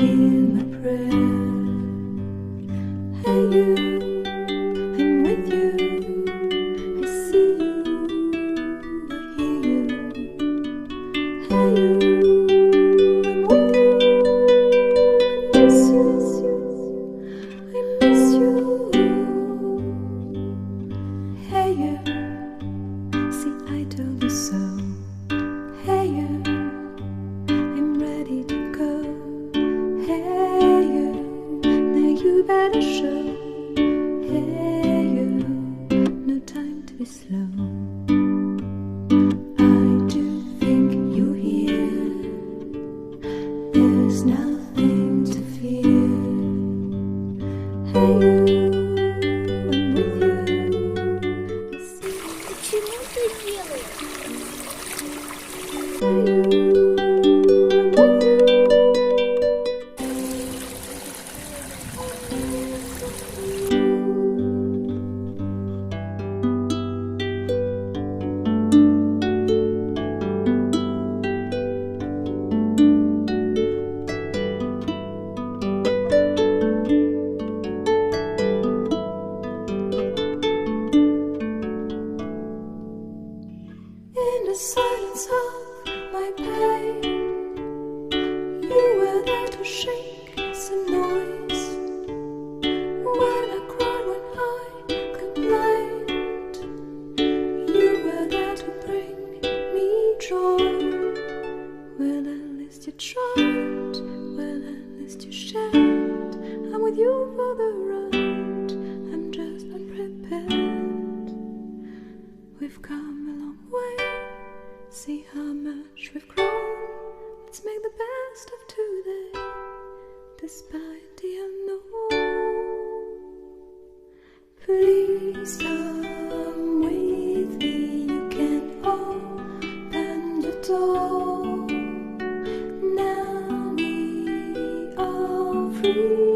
hear my prayer. Hey you, I'm with you. I see you, I hear you. Hey you, I'm with you. I miss you, I miss you. Hey you, see I told you so. Hey you, I'm ready to go. Hey you, now you better show. Hey you, no time to be slow. I do think you're here. There's nothing to fear. Hey you, I'm with you. I see you. Почему ты делаешь? Hey you, I'm with you. In the silence of my pain, you were there to shake some noise. When I cried, when I complained, you were there to bring me joy. Well, at least you tried, well, at least you shared. I'm with you for the ride, I'm just unprepared. We've come a long way, see how much we've grown. Let's make the best of today, despite the unknown. Please come with me, you can open the door. Now we are free.